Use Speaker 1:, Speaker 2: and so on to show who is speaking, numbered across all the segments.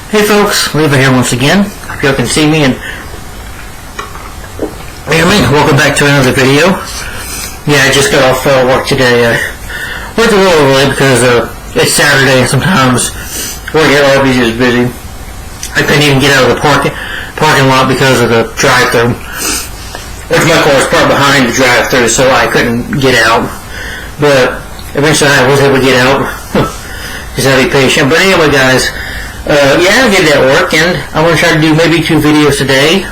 Speaker 1: Hey folks, Leva here once again. Hope you all can see me and hear me. Welcome back to another video. Yeah, I just got off work today. Worked a little early because it's Saturday and sometimes work at Arby's is busy. I couldn't even get out of the parking lot because of the drive-thru, which my car was parked behind the drive-thru, so I couldn't get out. But eventually I was able to get out. Just have to be patient. But anyway, guys. Yeah, I did that work, and I want to try to do maybe 2 videos today.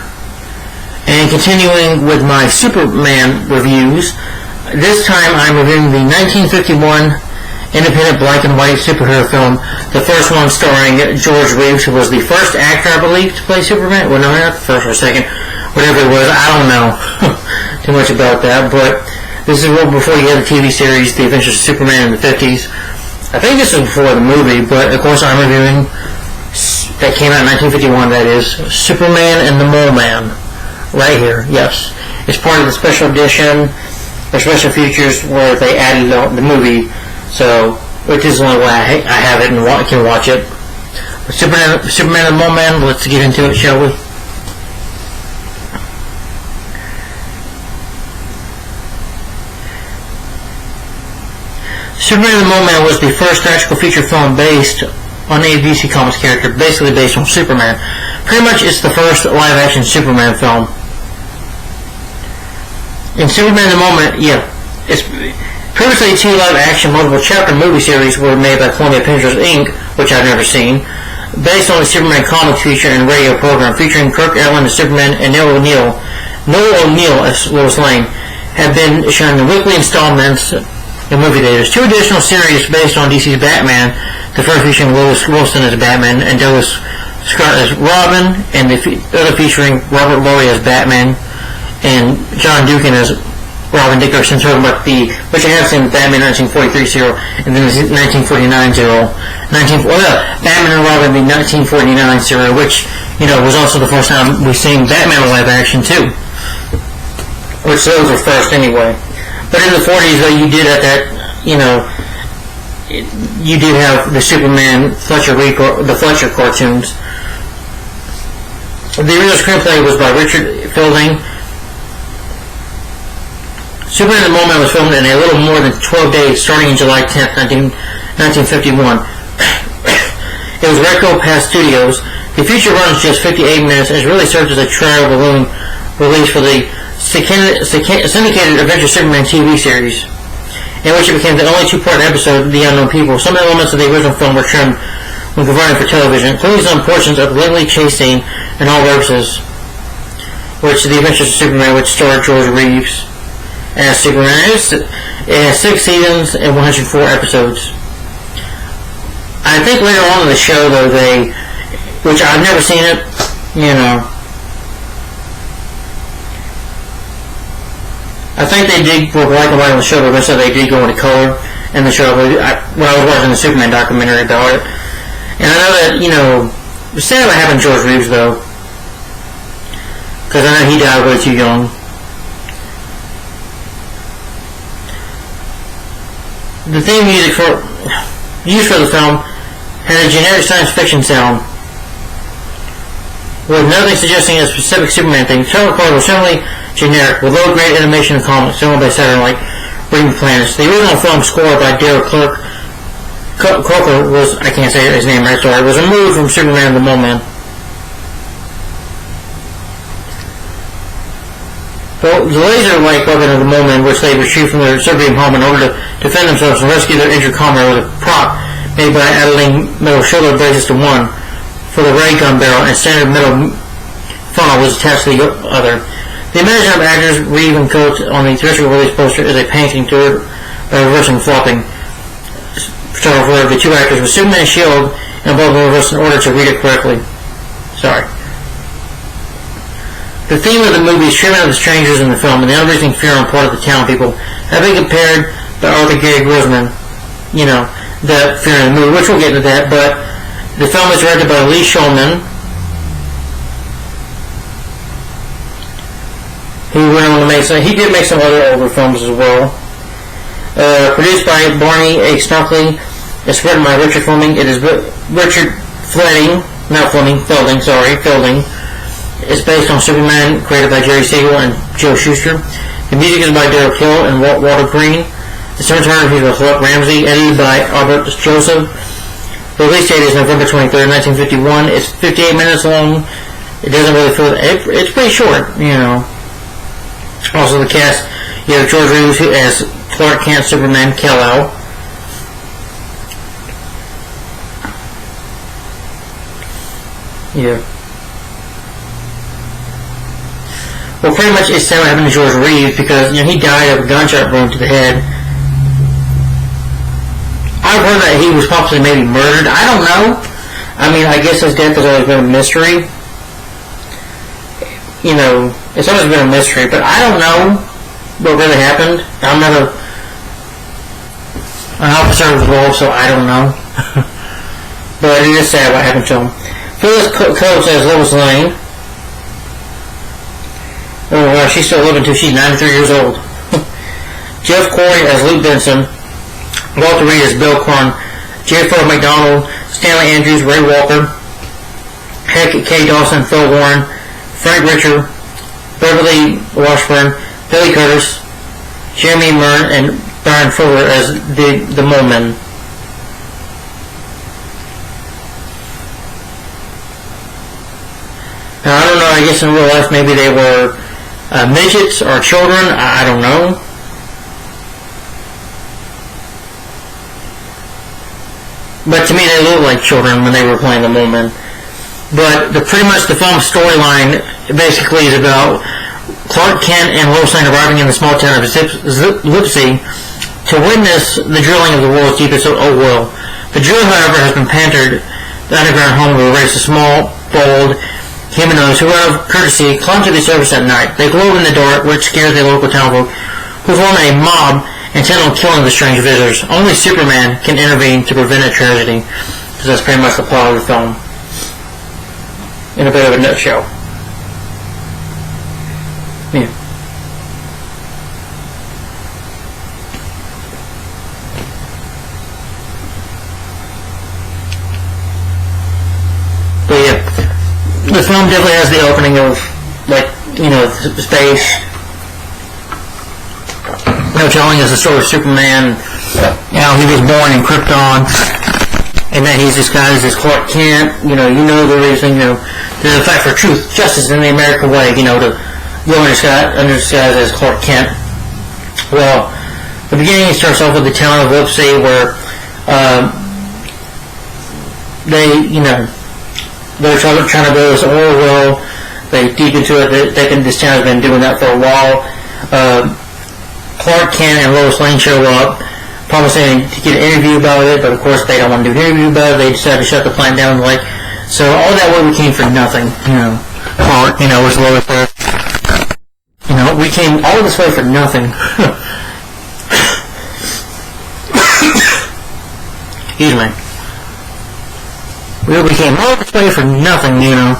Speaker 1: And continuing with my Superman reviews, this time I'm reviewing the 1951 independent black and white superhero film, the first one starring George Reeves, who was the first actor, I believe, to play Superman. Well, no, not the first or second, whatever it was, I don't know too much about that, but this is well before you had the TV series, The Adventures of Superman in the 50s. I think this was before the movie, but of course I'm reviewing that came out in 1951, that is, Superman and the Mole Man, right here, yes. It's part of the special edition, or special features, where they added the movie, so, which is the only way I have it and can watch it. But Superman and the Mole Man, let's get into it, shall we? Superman and the Mole Man was the first theatrical feature film based on a DC Comics character, basically based on Superman. Pretty much it's the first live-action Superman film. In Superman and the Mole Man, yeah, it's previously 2 live-action multiple-chapter movie series were made by Columbia Pictures Inc., which I've never seen, based on the Superman comic feature and radio program featuring Kirk Alyn as Superman and Noel O'Neill as Lois Lane, have been shown in weekly installments in movie theaters. 2 additional series based on DC's Batman, the first featuring Lois Wilson as Batman and Douglas Scott as Robin, and the other featuring Robert Laurie as Batman and John Dugan as Robin Dickerson, talking about which I have seen, Batman 1943 serial, and then the 1949 serial. Batman and Robin, the 1949 serial, which, was also the first time we've seen Batman live action too. Which those were first anyway. But in the 40s, though, you did have that, you did have the Superman, the Fletcher cartoons. The original screenplay was by Richard Fielding. Superman and the Mole Man was filmed in a little more than 12 days, starting in July 10th, 1951. It was Redco Pass Studios. The feature runs just 58 minutes and has really served as a trial balloon release for the syndicated Adventure Superman TV series, in which it became the only 2-part episode, The Unknown People. Some elements of the original film were trimmed when converting for television, including some portions of the Langley chase scene and all purposes, which The Adventures of Superman, which starred George Reeves as Superman. It has 6 seasons and 104 episodes. I think later on in the show, though, which I've never seen it, I think they did go black and white on the show, but eventually they did go into color in the show. When I was watching the Superman documentary about it, and I know that, it's sad what happened to George Reeves, though, because I know he died way too young. The theme music used for the film had a generic science fiction sound, with nothing suggesting a specific Superman thing. The title card was simply generic, with low-grade animation and comics, similar by Saturn like Reading Planets. The original film score by Dale Croker was, I can't say his name right, sorry, was removed from Superman and the Mole Man. The laser-like weapon of the Mole Man, which they retrieved from their suburban home in order to defend themselves and rescue their injured comrade, with a prop made by adding metal shoulder braces to one for the ray gun barrel, and standard metal funnel was attached to the other. The imaginary actors Reeve and Coates on the theatrical release poster is a painting to reversing flopping photograph of the 2 actors with Superman's shield and above the reverse in order to read it correctly. Sorry. The theme of the movie is treatment of the strangers in the film and the unreasoning fear on part of the town people have been compared to Arthur Gary Grossman, the fear in the movie, which we'll get into that, but the film is directed by Lee Shulman, who went on to he did make some other older films as well. Produced by Barney A. Stockley, it's written by Richard Fleming. It is Richard Fleming not Fielding, is based on Superman, created by Jerry Siegel and Joe Shuster. The music is by Derek Hill and Walter Green. The cinematography is by Philip Ramsey, edited by Albert Joseph. The release date is November 23rd, 1951. It's 58 minutes long. It doesn't really feel... It's pretty short, you know. Also, the cast, you have George Reeves as Clark Kent, Superman, Kal-El. Yeah. Well, pretty much it's what happened to George Reeves because, you know, he died of a gunshot wound to the head. I've heard that he was possibly maybe murdered. I don't know. I mean, I guess his death has always been a mystery. You know, it's always been a mystery, but I don't know what really happened. I'm not an officer of the law, so I don't know. But it is sad what happened to him. Phyllis Coates as Lois Lane. Oh wow, she's still living too. She's 93 years old. Jeff Corey as Luke Benson. Walter Reed as Bill Korn. J. Ford McDonald, Stanley Andrews, Ray Walker, Hackett K. Dawson, Phil Warren, Frank Richer, Beverly Washburn, Billy Curtis, Jeremy Murn, and Brian Fuller as the Mole Men. Now, I don't know, I guess in real life maybe they were midgets or children, I don't know. But to me they look like children when they were playing the Mole Men. But pretty much the film storyline basically is about Clark Kent and Lois Lane arriving in the small town of Lipsey to witness the drilling of the world's deepest oil well. The drill, however, has been pantered the underground home of a race of small, bold humanoids who, out of courtesy, climb to the surface at night. They glow in the dark, which scares the local townfolk, who form a mob intent on killing the strange visitors. Only Superman can intervene to prevent a tragedy. Because that's pretty much the plot of the film. In a bit of a nutshell. Yeah. But yeah, the film definitely has the opening of, like, you know, space. You know, telling us the story of Superman. You know, he was born in Krypton, and that he's disguised as Clark Kent. You know the reason. You know, there's a fight for truth, justice in the American way. You know, to go under disguise as Clark Kent. Well, the beginning starts off with the town of Lipsey, where they're trying to build this oil well. They deep into it. This town has been doing that for a while. Clark Kent and Lois Lane show up, promising to get an interview about it, but of course they don't want to do an interview about it. They decide to shut the plant down. Like, so all that way we came for nothing. You know, Clark, you know, was Lois there. You know, we came all this way for nothing. Excuse me. We came all this way for nothing, you know.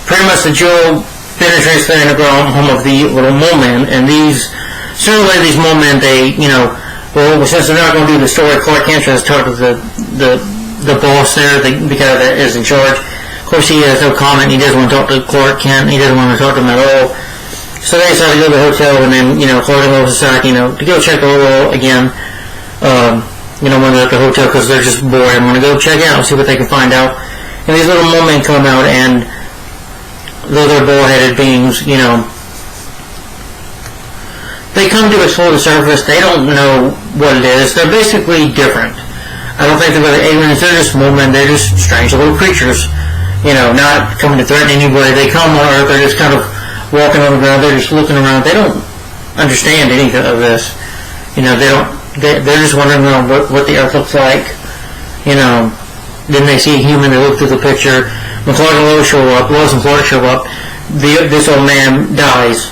Speaker 1: Pretty much the Joe penetrates the underground home of the little Mole Men, and certainly these Mole Men, they, you know, well, since they're not going to do the story, Clark Kent has talked to the boss there, the guy that is in charge. Of course, he has no comment. He doesn't want to talk to Clark Kent. He doesn't want to talk to him at all. So they decide to go to the hotel, and then, you know, Clark and Lois decide, you know, to go check the oil again. You know, when they're at the hotel, because they're just bored and want to go check out and see what they can find out. And these little Mole Men come out, and though they're bull-headed beings, you know, they come to explore the surface. They don't know what it is. They're basically different. I don't think they're really aliens. They're just Mole Men. They're just strange little creatures, you know, not coming to threaten anybody. They come on Earth. They're just kind of walking on the ground. They're just looking around. They don't understand anything of this. You know, they're just wondering what the Earth looks like. You know, then they see a human. They look through the picture. When Clark and Lois and Clark show up, this old man dies.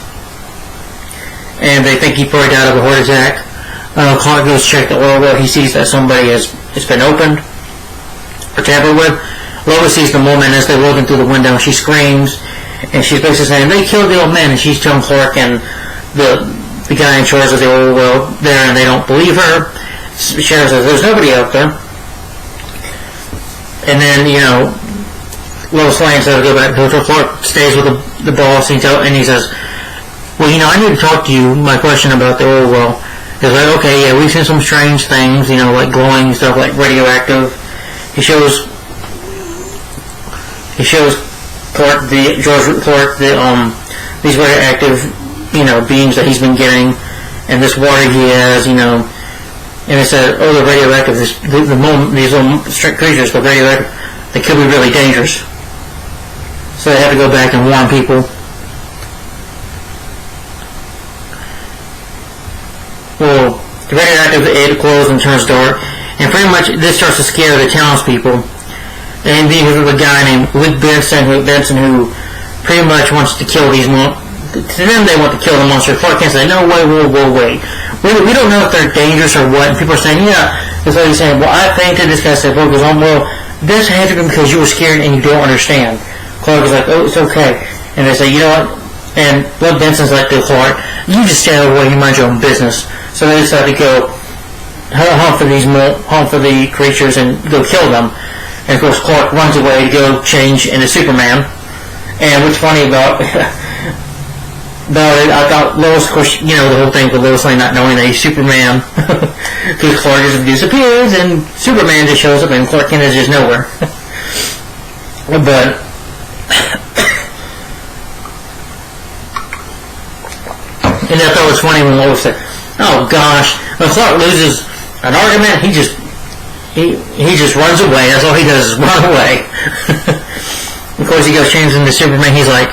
Speaker 1: And they think he probably died of a heart attack. Clark goes to check the oil well. He sees that somebody it's been opened or tampered with. Lois sees the Mole Men as they're looking through the window, and she screams. And she's basically saying, they killed the old man. And she's telling Clark and the guy in charge of the oil well there, and they don't believe her. Shadow says, there's nobody out there. And then, Lois Lane says, go back. Clark stays with the boss, and he says, well, I need to talk to you. My question about the oil well is like, okay, yeah, we've seen some strange things, like glowing stuff, like radioactive. He shows Clark, George Clark, these radioactive, beings that he's been getting, and this water he has, and it said, oh, the radioactive, these little creatures, the radioactive, they could be really dangerous. So they have to go back and warn people. Well, the radioactive, it glows and turns dark, and pretty much this starts to scare the townspeople. And being with a guy named Luke Benson, who pretty much wants to kill these monsters. To them, they want to kill the monster. Clark Kent said, no, wait. We don't know if they're dangerous or what. And people are saying, yeah. That's what he's saying. Well, I fainted. This guy said, well, this had to be because you were scared and you don't understand. Clark was like, oh, it's okay. And they say, you know what? And Luke Benson's like to Clark, you just stay out of the way, you mind your own business. So they decide to go hunt for the creatures and go kill them. And of course, Clark runs away to go change into Superman. And what's funny about it, I thought Lois, of course, the whole thing with Lois Lane not knowing that he's Superman, because Clark just disappears and Superman just shows up and Clark Kent is just nowhere. But and I thought it was funny when Lois said, oh gosh, when Clark loses an argument, he just runs away. That's all he does is run away. Of course, he goes changes into Superman. He's like,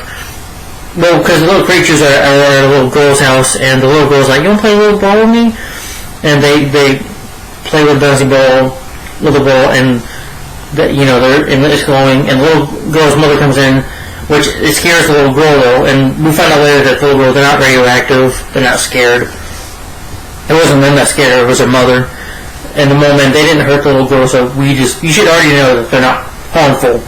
Speaker 1: well, because the little creatures are at a little girl's house, and the little girl's like, you want to play a little ball with me? And they play with a bouncy ball, little ball, and it's glowing, and the little girl's mother comes in, which it scares the little girl though, and we find out later that the little girl, they're not radioactive, they're not scared. It wasn't them that scared her, it was her mother. And the moment they didn't hurt the little girl, so you should already know that they're not harmful.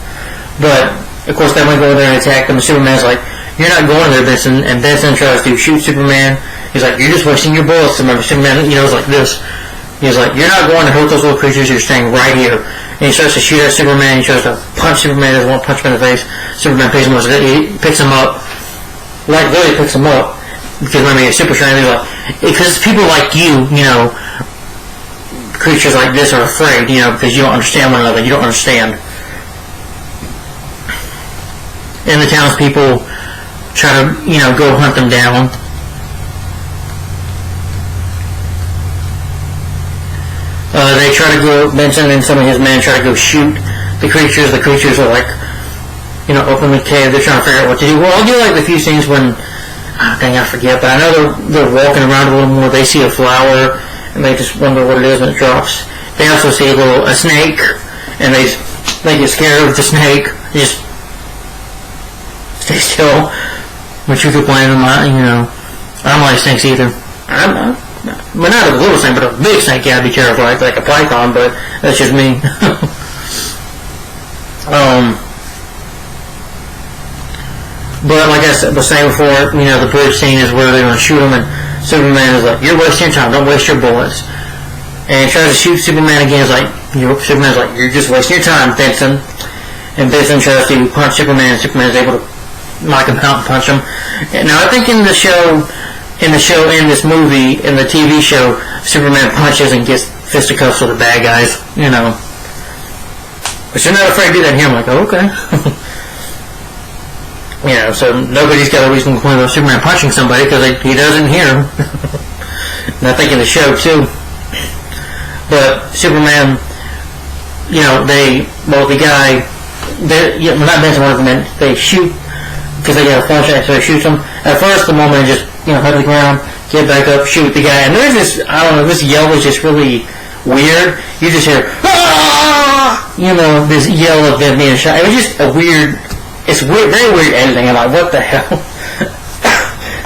Speaker 1: But of course, then we go there and attack them. And Superman's like, "You're not going there, Benson." And Benson tries to shoot Superman. He's like, "You're just wasting your bullets." Remember, Superman, is like this. He's like, "You're not going to hurt those little creatures. You're staying right here." And he starts to shoot at Superman. He tries to punch Superman. Doesn't want to punch him in the face. Superman picks him up. Like literally picks him up because he's super strong. He's like, because people like you, creatures like this are afraid, because you don't understand one another. You don't understand. And the townspeople try to, go hunt them down. They try to go, Benson and some of his men try to go shoot the creatures. The creatures are like, openly caved. They're trying to figure out what to do. Well, I'll do like the few scenes when, I forget, but I know they're walking around a little more. They see a flower, and they just wonder what it is when it drops. They also see a snake, and they get scared of the snake. They just stay still. But you could blame them, I don't like snakes either. But not a little snake, but a big snake, yeah, I'd be terrified, like a python, but that's just me. But like I was saying before, the bridge scene is where they're going to shoot him, and Superman is like, "You're wasting your time. Don't waste your bullets." And he tries to shoot Superman again. Superman's like, "You're just wasting your time, Benson." And Benson tries to punch Superman, and Superman is able to knock him out and punch him. And now I think in this movie, in the TV show, Superman punches and gets fisticuffs with the bad guys. But you're not afraid to do that here. I'm like, oh, okay. So nobody's got a reason to complain about Superman punching somebody because he doesn't hear him. And I think in the show too. But Superman, the guy, not Benson, one of the men, they shoot because they got a flashlight, so they shoot him. At first, the moment just hit the ground, get back up, shoot the guy, and there's this, this yell is just really weird. You just hear, ah! This yell of them being shot. It was just a weird. It's weird, very weird editing. I'm like, what the hell?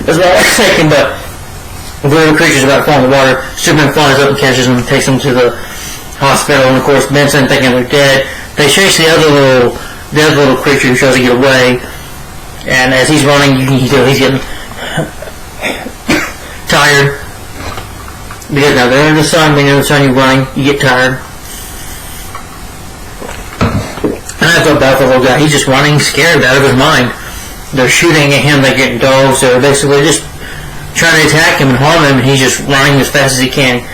Speaker 1: That's what I was thinking, but the little creature's about to fall in the water. Superman flies up and catches him and takes him to the hospital. And of course, Benson, thinking they're dead, they chase the other little creature who tries to get away. And as he's running, you can tell he's getting tired. Because now they're in the sun, when you're in the sun, you run, you get tired. And I felt bad for the little guy. He's just running, scared, out of his mind. They're shooting at him, they're getting dogs, they're basically just trying to attack him and harm him, and he's just running as fast as he can.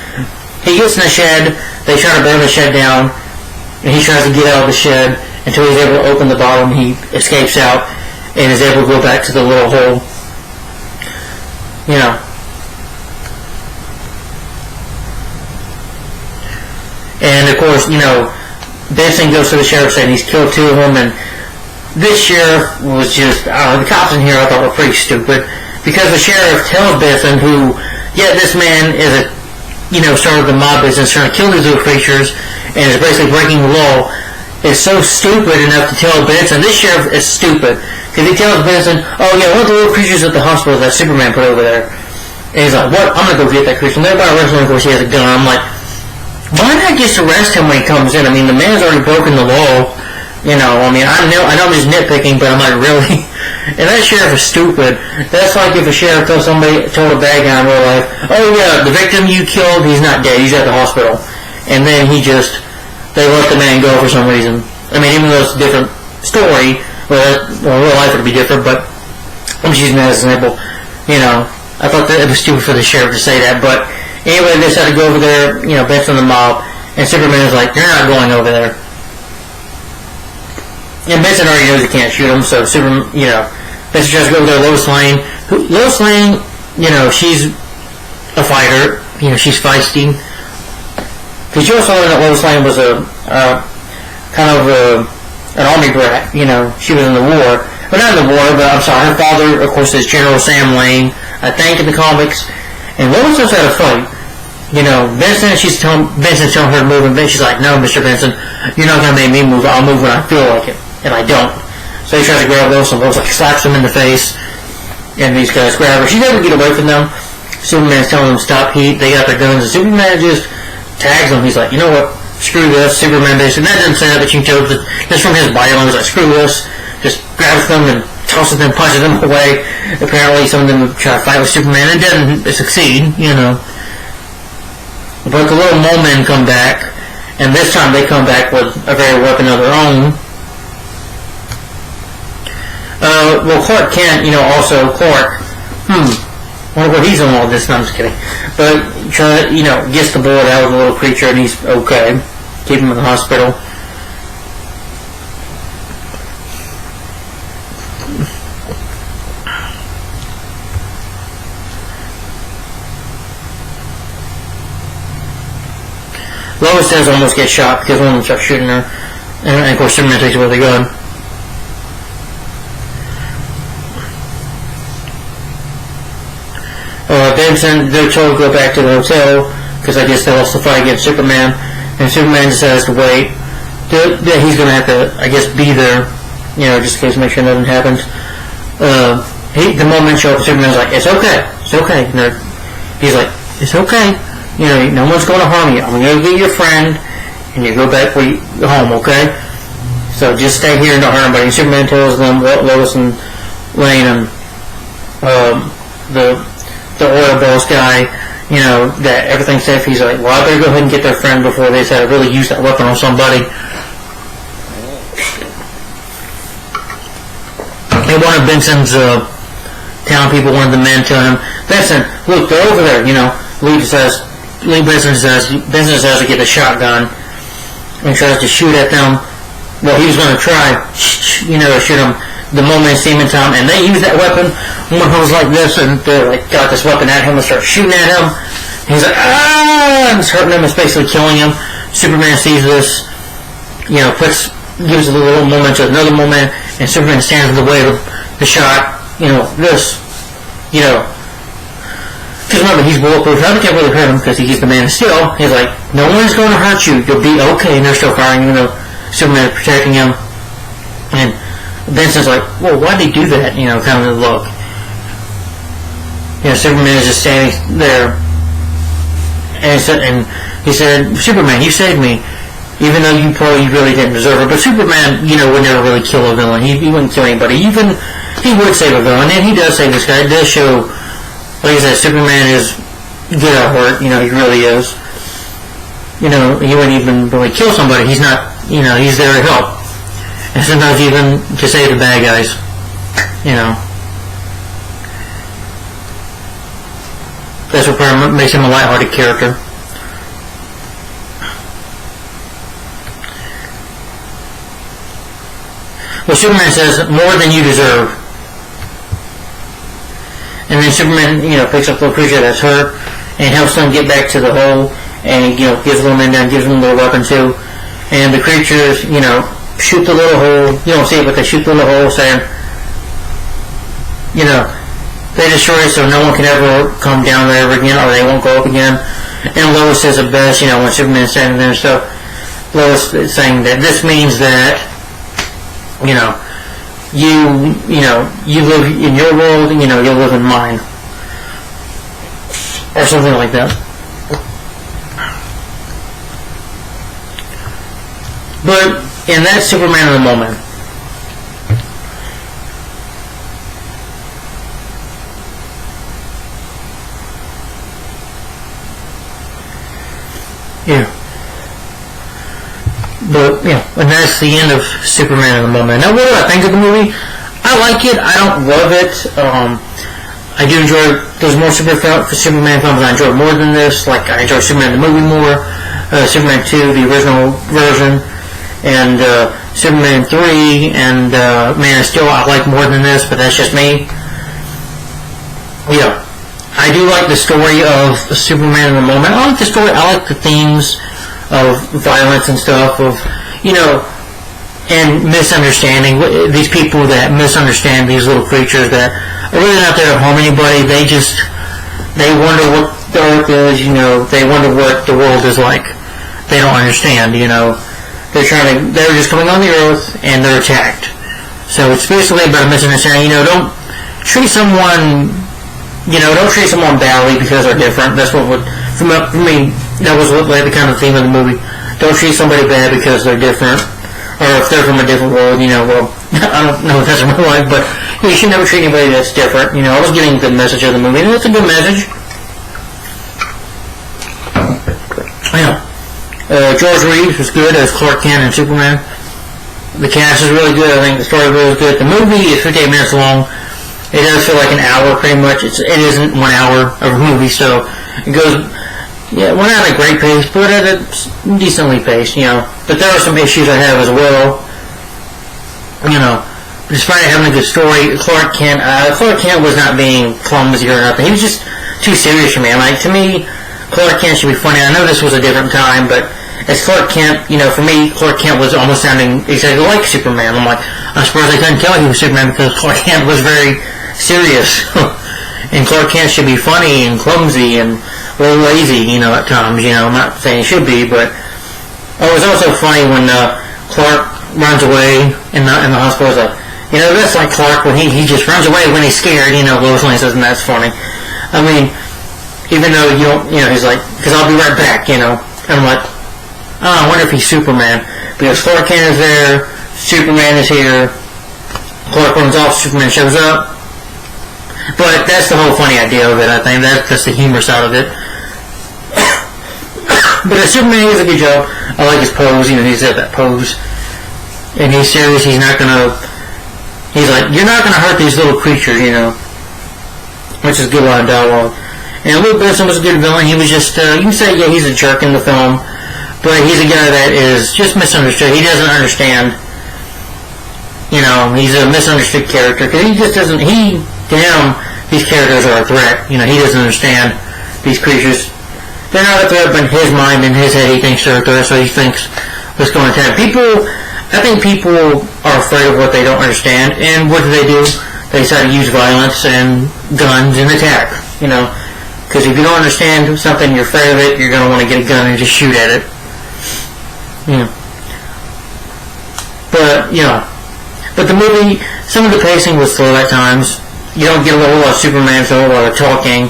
Speaker 1: He gets in the shed, they try to burn the shed down, and he tries to get out of the shed until he's able to open the bottom. He escapes out and is able to go back to the little hole. You know. And of course, you know, Benson goes to the sheriff's and he's killed 2 of them, and this sheriff was just, the cops in here I thought were pretty stupid, because the sheriff tells Benson, who, yeah, this man is a, you know, started the mob business, trying to kill these little creatures, and is basically breaking the law, is so stupid enough to tell Benson, this sheriff is stupid, because he tells Benson, oh yeah, one of the little creatures at the hospital that Superman put over there. And he's like, what? I'm gonna go get that creature. And they're about to arrest him, of course he has a gun. I'm like, why not just arrest him when he comes in? I mean, the man's already broken the law. You know, I mean, I know I'm just nitpicking, but I'm like, really? And that sheriff is stupid. That's like if a sheriff told a bad guy in real life, oh yeah, the victim you killed, he's not dead, he's at the hospital. And then they let the man go for some reason. I mean, even though it's a different story, well, real life would be different, but I'm just using that as an example. You know, I thought that it was stupid for the sheriff to say that, but anyway, they decided to go over there, you know, Benson the mob, and Superman is like, you're not going over there. And Benson already knows he can't shoot him, so Superman, you know, Benson tries to go over there. Lois Lane, you know, she's a fighter, you know, she's feisty. Because you also know that Lois Lane was an army brat, you know, she was in the war. But not in the war, but I'm sorry, her father, of course, is General Sam Lane, I think, in the comics. And Lois just had a fight. You know, Benson's telling her to move, and she's like, no, Mr. Benson, you're not going to make me move. I'll move when I feel like it. And I don't. So he tries to grab Lois, and Lois like slaps him in the face. And these guys grab her. She's able to get away from them. Superman's telling them to stop heat. They got their guns, and Superman just tags them. He's like, you know what? Screw this. Superman basically, that doesn't say that, but you can tell just from his body language, like, screw this. Just grabs them and tosses them, punches them away. Apparently, some of them try to fight with Superman and didn't succeed, you know. But the little mole men come back, and this time they come back with a very weapon of their own. Well, Clark Kent, you know, also Clark, wonder what he's in all this. No, I'm just kidding. But, you know, gets the bullet out of the little creature, and he's okay. Keep him in the hospital. Lois does almost get shot because one of them starts shooting her, and of course Superman takes away the gun. Benson, they're told to go back to the hotel because I guess they lost the fight against Superman, and Superman decides to wait. He's going to have to, I guess, be there, you know, just in case, make sure nothing happens. The moment show up, Superman's like, it's okay. And he's like, it's okay. You know, no one's going to harm you. I'm going to get your friend, and you go back home, okay? So just stay here and don't hurt anybody. And Superman tells them, Lois and Lane and the oil boss guy, you know, that everything's safe. He's like, well, I better go ahead and get their friend before they decide to really use that weapon on somebody. And one of Benson's town people, one of the men, tell him, Benson, look, they're over there, you know. Benson says to get a shotgun and tries to shoot at them. Well, he was going to try, you know, to shoot them the moment it's demon time, and they use that weapon. One goes like this, and they're like, got this weapon at him and start shooting at him. And he's like, ah! And it's hurting him, it's basically killing him. Superman sees this, you know, gives it a little moment to another moment, and Superman stands in the way of the shot, you know, this, you know. Because remember, he's bulletproof. I can't really hurt him because he's the man of steel. He's like, no one's going to hurt you. You'll be okay. And they're still firing, even though Superman is protecting him. And Benson's like, well, why'd they do that? You know, kind of look. You know, Superman is just standing there. And he said, Superman, you saved me. Even though you probably really didn't deserve it. But Superman, you know, would never really kill a villain. He wouldn't kill anybody. Even, he would save a villain. And he does save this guy. It does show, like I said, Superman is good at heart. You know, he really is. You know, he wouldn't even really kill somebody. He's not, you know, he's there to help. And sometimes even to save the bad guys. You know. That's what makes him a lighthearted character. Well, Superman says, more than you deserve. And then Superman, you know, picks up the little creature that's hurt and helps them get back to the hole, and, you know, gives them in there, gives them their weapon too. And the creatures, you know, shoot the little hole. You don't see it, but they shoot the little hole, saying, you know, they destroy it so no one can ever come down there ever again, or they won't go up again. And Lois says it best, you know, when Superman's standing there and stuff. Lois is saying that this means that, you know, you live in your world, you know, you'll live in mine. Or something like that. But, and that's Superman of the moment. Yeah. But, yeah, and that's the end of Superman of the moment. Now, what do I think of the movie? I like it. I don't love it. I do enjoy, there's more Superman films I enjoy more than this. Like, I enjoy Superman the movie more, Superman 2, the original version, and Superman 3, and Man of Steel I like more than this, but that's just me. Yeah. I do like the story of Superman in the moment. I like the story, I like the themes of violence and stuff, of, you know, and misunderstanding. These people that misunderstand these little creatures that are really not there to harm anybody. They wonder what the earth is, you know, they wonder what the world is like. They don't understand, you know. They're just coming on the earth and they're attacked. So it's basically about a misunderstanding. You know, don't treat someone badly because they're different. That's what would, for me, that was like the kind of theme of the movie. Don't treat somebody bad because they're different, or if they're from a different world, you know, well, I don't know if that's in real life, but you should never treat anybody that's different. You know, I was getting the message of the movie, and it's a good message. Yeah. George Reeves was good as Clark Kent and Superman. The cast is really good. I think the story is really good. The movie is 58 minutes long. It does feel like an hour, pretty much. It isn't 1 hour of a movie, so it goes, yeah, it went at a great pace, but at a decently paced, you know. But there are some issues I have as well. You know, despite having a good story, Clark Kent was not being clumsy or nothing. He was just too serious for me. Like, to me, Clark Kent should be funny. I know this was a different time, but as Clark Kent, you know, for me, Clark Kent was almost sounding exactly like Superman. I'm like, I'm surprised I couldn't tell he was Superman because Clark Kent was very serious. And Clark Kent should be funny and clumsy and a little lazy, you know, at times. You know, I'm not saying he should be, but it was also funny when Clark runs away in the hospital. It's like, you know, that's like Clark when he just runs away when he's scared. You know, Lois Lane says, and that's funny. I mean, even though you don't, you know, he's like, because I'll be right back, you know. And I'm like, oh, I wonder if he's Superman, because Clark Kent is there, Superman is here, Clark runs off, Superman shows up. But that's the whole funny idea of it, I think. That's the humor side of it. But as Superman, he does a good job. I like his pose, you know, he's at that pose. And he's serious, he's like, you're not gonna hurt these little creatures, you know. Which is a good line of dialogue. And Luke Besson was a good villain. He was just, you can say, yeah, he's a jerk in the film. But he's a guy that is just misunderstood. He doesn't understand, you know, he's a misunderstood character. Because he just doesn't, to him, these characters are a threat. You know, he doesn't understand these creatures. They're not a threat, but in his mind, in his head, he thinks they're a threat, so he thinks what's going to attack. I think people are afraid of what they don't understand, and what do? They decide to use violence and guns and attack, you know. Because if you don't understand something, you're afraid of it, you're going to want to get a gun and just shoot at it. Yeah. But, you know, but the movie, some of the pacing was slow at times. You don't get a whole lot of Superman, so a lot of talking,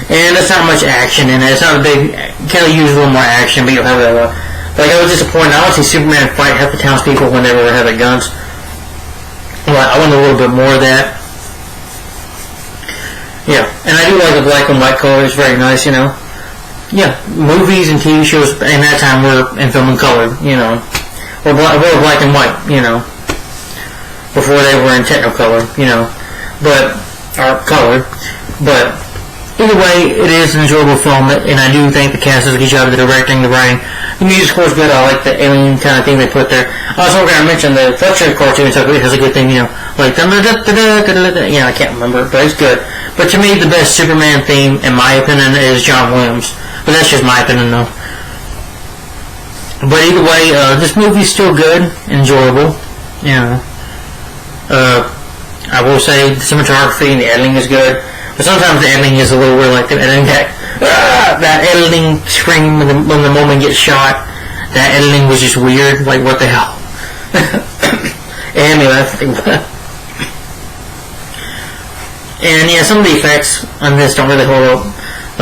Speaker 1: and there's not much action in it. It's not a big, kind of use a little more action, but you'll have a, like, I was disappointed. I want to see Superman fight half the townspeople when they were having guns. Well, I want a little bit more of that. Yeah, and I do like the black and white color. It's very nice, you know. Yeah, movies and TV shows in that time were in film and color, you know. Or black and white, you know. Before they were in Technicolor, you know. But, or color. But, either way, it is an enjoyable film, and I do think the cast does a good job of the directing, the writing. The music score's good. I like the alien kind of thing they put there. I also forgot to mention the Fletcher cartoon has a good thing, you know. Like, you know, I can't remember, but it's good. But to me, the best Superman theme, in my opinion, is John Williams. But that's just my opinion, though. But either way, this movie's still good, enjoyable. You know, I will say the cinematography and the editing is good. But sometimes the editing is a little weird, like the editing that editing scream when the moment gets shot. That editing was just weird. Like, what the hell? It had me laughing. And yeah, some of the effects on this don't really hold up,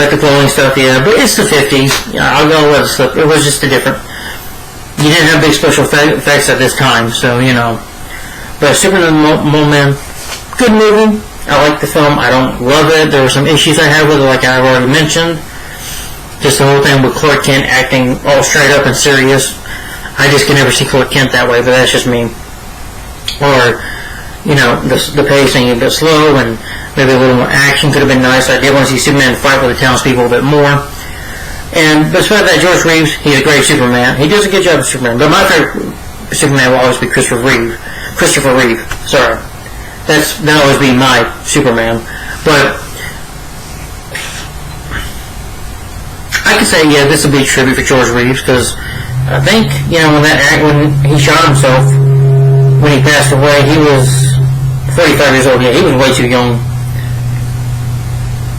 Speaker 1: like the glowing stuff. Yeah, but it's the 50s. Yeah, I'll go let it slip. It was just a different. You didn't have big special effects at this time, so you know. But Superman Moment, good movie. I like the film. I don't love it. There were some issues I had with it, like I've already mentioned. Just the whole thing with Clark Kent acting all straight up and serious. I just can never see Clark Kent that way, but that's just me. Or, you know, the pacing a bit slow, and maybe a little more action could have been nice. I did want to see Superman fight with the townspeople a bit more. And despite that, George Reeves, he's a great Superman. He does a good job as Superman. But my favorite Superman will always be Christopher Reeve. Sorry. That'll always be my Superman. But I could say, yeah, this will be a tribute for George Reeves, because I think, you know, when he shot himself, when he passed away, he was 45 years old. Yeah, he was way too young.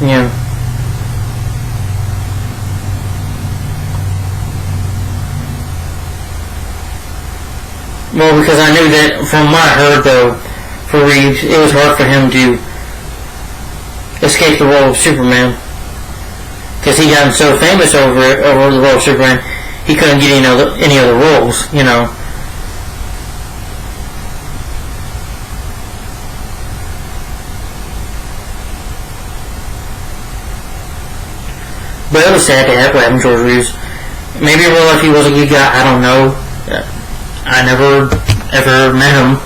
Speaker 1: Yeah. Well, because I knew that, from what I heard, though, for Reeves, it was hard for him to escape the role of Superman. Because he got so famous over the role of Superman, he couldn't get any other roles, you know. But it was sad to have what happened to George Reeves. Maybe in real life he was a good guy, I don't know. I never ever met him.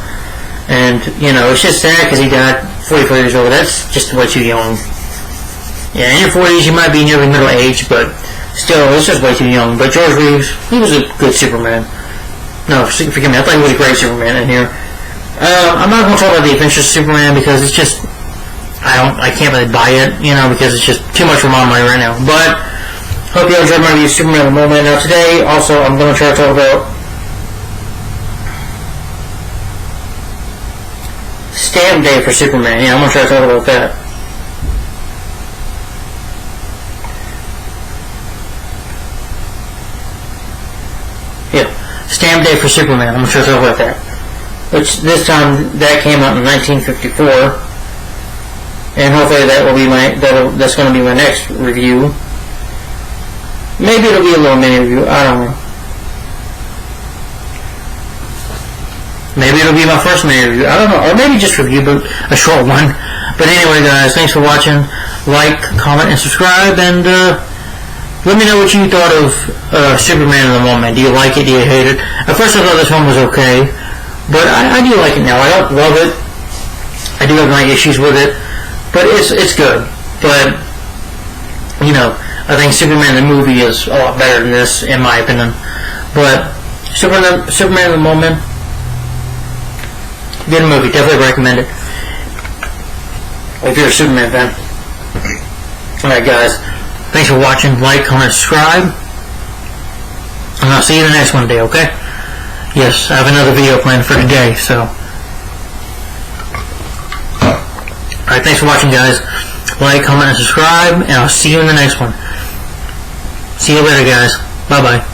Speaker 1: And, you know, it's just sad because he died 44 years old. That's just way too young. Yeah, in your 40s you might be nearly middle age, but still, it's just way too young. But George Reeves, he was a good Superman. No, forgive me, I thought he was a great Superman in here. I'm not going to talk about the Adventures of Superman because it's just, I can't really buy it, you know, because it's just too much for my money right now. But, hope you enjoyed my review of Superman in a moment. Now today, also, I'm going to try to talk about Stamp Day for Superman. Yeah, I'm going to try to talk about that. Yeah, Stamp Day for Superman. I'm going to try to talk about that. Which, this time, that came out in 1954. And hopefully that will be that's going to be my next review. Maybe it'll be a little mini review. I don't know. Maybe it'll be my first mini review. I don't know. Or maybe just review, but a short one. But anyway, guys, thanks for watching. Like, comment, and subscribe. And let me know what you thought of Superman in the moment. Do you like it? Do you hate it? At first I thought this one was okay. But I do like it now. I don't love it. I do have my issues with it. But it's good. But, you know, I think Superman the movie is a lot better than this, in my opinion. But Superman in the moment, good movie. Definitely recommend it if you're a Superman fan. Alright, guys. Thanks for watching. Like, comment, subscribe. And I'll see you in the next one day, okay? Yes, I have another video planned for today, so. Alright, thanks for watching, guys. Like, comment, and subscribe, and I'll see you in the next one. See you later, guys. Bye-bye.